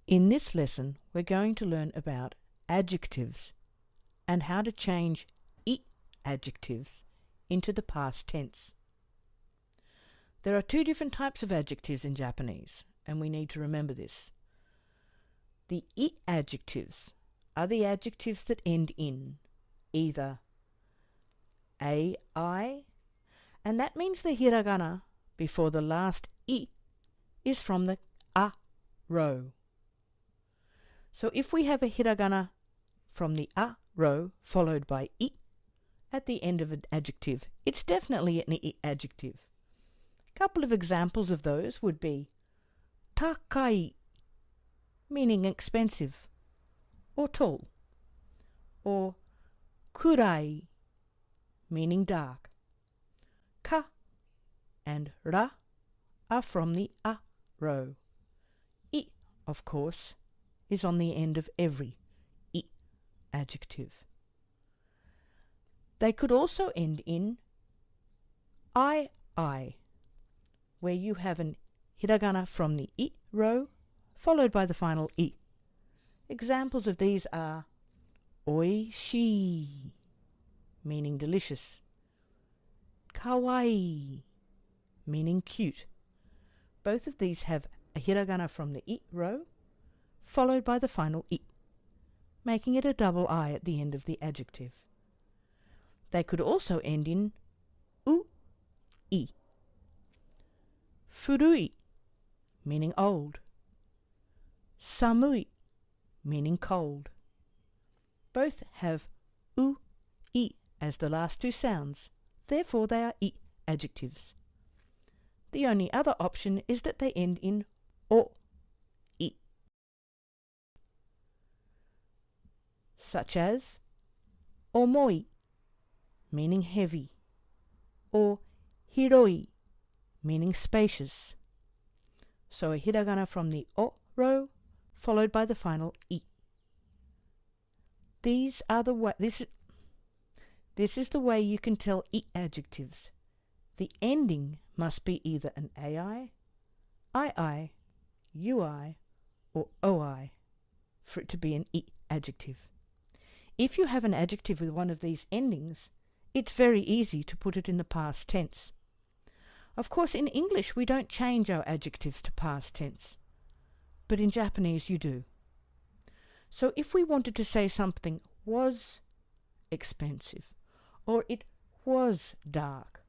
In this lesson, we're going to learn about adjectives and how to change I adjectives into the past tense. There are two different types of adjectives in Japanese, and we need to remember this. The I adjectives are the adjectives that end in either ai, and that means the hiragana before the last I is from the a row. So if we have a hiragana from the a row followed by I at the end of an adjective, it's definitely an I adjective. A couple of examples of those would be takai, meaning expensive or tall, or kurai, meaning dark. Ka and ra are from the a row. I, of course, is on the end of every I adjective. They could also end in I, where you have an hiragana from the I row followed by the final I. Examples of these are oishii, meaning delicious, kawaii, meaning cute. Both of these have a hiragana from the I row followed by the final I, making it a double I at the end of the adjective. They could also end in u-i. Furui, meaning old. Samui, meaning cold. Both have u-i as the last two sounds, therefore they are I adjectives. The only other option is that they end in o-i, such as omoi, meaning heavy, or hiroi, meaning spacious. So a hiragana from the o row followed by the final I. This is the way you can tell I adjectives. The ending must be either an ai, ii, ui, or oi for it to be an I adjective. If you have an adjective with one of these endings, it's very easy to put it in the past tense. Of course, in English we don't change our adjectives to past tense, but in Japanese you do. So if we wanted to say something was expensive, or it was dark,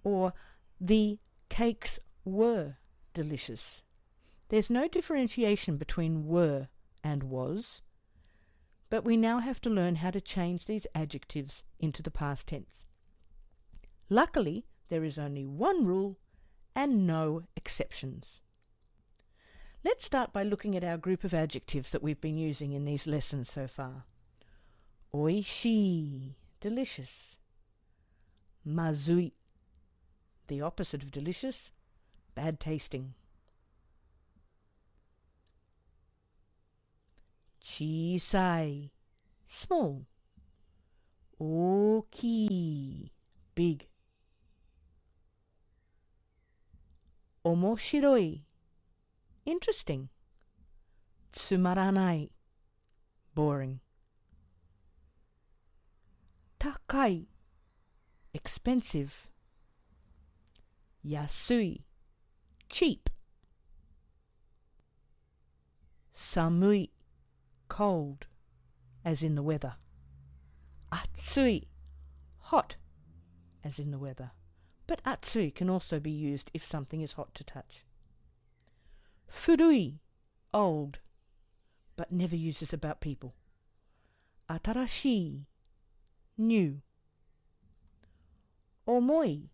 or the cakes were delicious, there's no differentiation between were and was, but we now have to learn how to change these adjectives into the past tense. Luckily, there is only one rule and no exceptions. Let's start by looking at our group of adjectives that we've been using in these lessons so far. Oishii, delicious. Mazui, the opposite of delicious, bad tasting. Chisai, small. Ookii, big. Omoshiroi, interesting. Tsumaranai, boring. Takai, expensive. Yasui, cheap. Samui, cold, as in the weather. Atsui, hot, as in the weather. But atsui can also be used if something is hot to touch. Furui, old, but never use this about people. Atarashii, new. Omoi,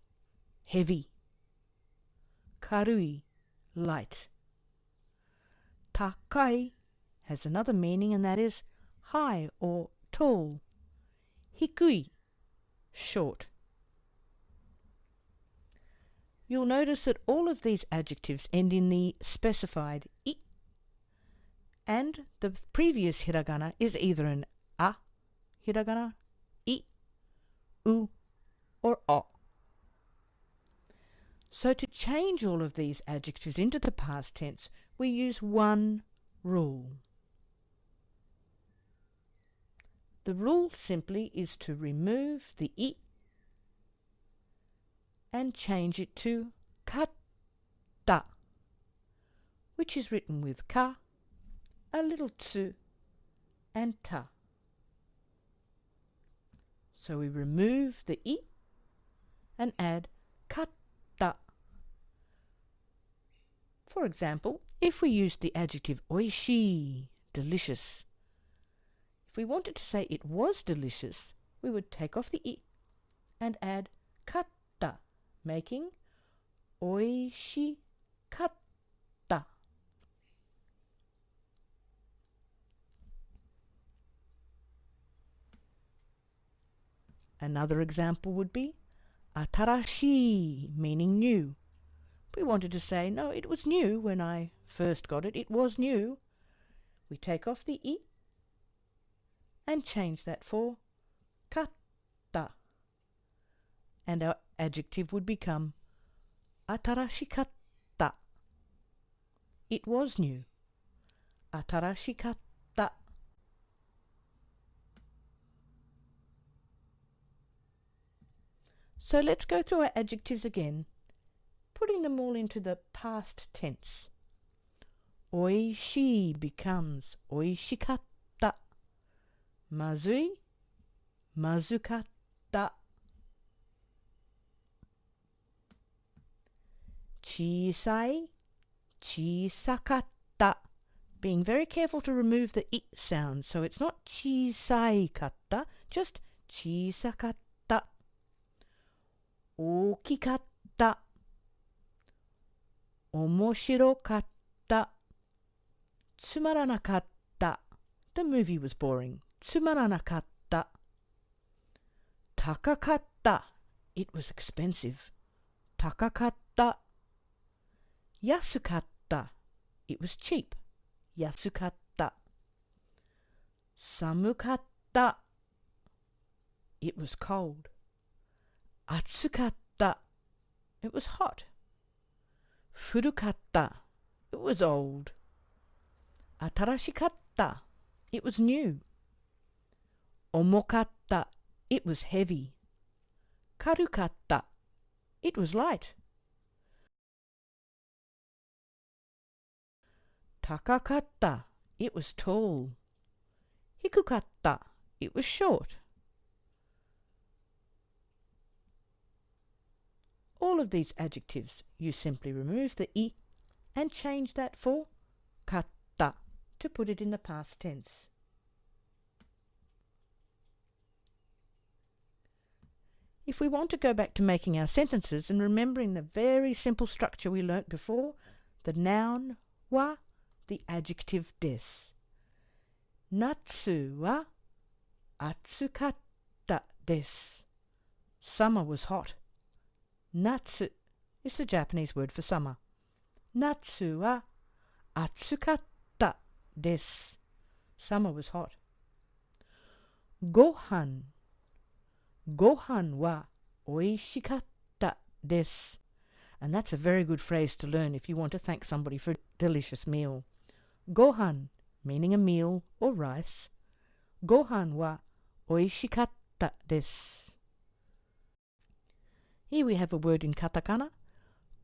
heavy. Karui, light. Takai has another meaning, and that is high or tall. Hikui, short. You'll notice that all of these adjectives end in the specified I, and the previous hiragana is either an a hiragana, I, u, or o. So to change all of these adjectives into the past tense, we use one rule. The rule simply is to remove the I and change it to katta, which is written with ka, a little tsu, and ta. So we remove the I and add katta. For example, if we used the adjective oishii, delicious, if we wanted to say it was delicious, we would take off the I and add katta, making oishikatta. Another example would be atarashi, meaning new. We wanted to say, no, it was new when I first got it. It was new. We take off the I and change that for katta. And our adjective would become atarashikatta. It was new. Atarashikatta. So let's go through our adjectives again, putting them all into the past tense. Oishii becomes oishikatta. Mazui, mazukatta. Chisai, chisakatta. Being very careful to remove the I sound, so it's not chisai katta, just chisakatta. Okikatta. Omoshirokatta. Tsumaranakatta. The movie was boring. Tsumaranakatta. Takakatta. It was expensive. Takakatta. Yasukatta. It was cheap. Yasukatta. Samukatta. It was cold. Atsukatta. It was hot. Furukatta. It was old. Atarashikatta. It was new. Omokatta. It was heavy. Karukatta. It was light. Takakatta. It was tall. Hikukatta. It was short. All of these adjectives, you simply remove the I and change that for katta to put it in the past tense. If we want to go back to making our sentences and remembering the very simple structure we learnt before, the noun wa, the adjective des. Natsu wa atsukatta desu. Summer was hot. Natsu is the Japanese word for summer. Natsu wa atsukatta desu. Summer was hot. Gohan. Gohan wa oishikatta desu. And that's a very good phrase to learn if you want to thank somebody for a delicious meal. Gohan, meaning a meal or rice. Gohan wa oishikatta desu. Here we have a word in katakana.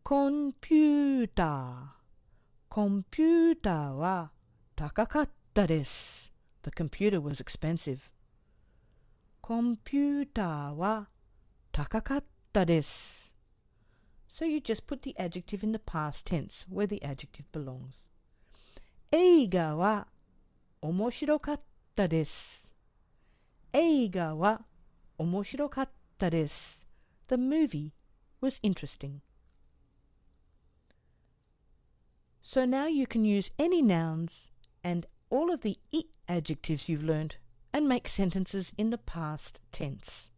Computer. Computer wa takakatta desu. The computer was expensive. Computer wa takakatta desu. So you just put the adjective in the past tense where the adjective belongs. Eiga wa omoshirokatta desu. Eiga wa omoshirokatta desu. The movie was interesting. So now you can use any nouns and all of the I adjectives you've learned and make sentences in the past tense.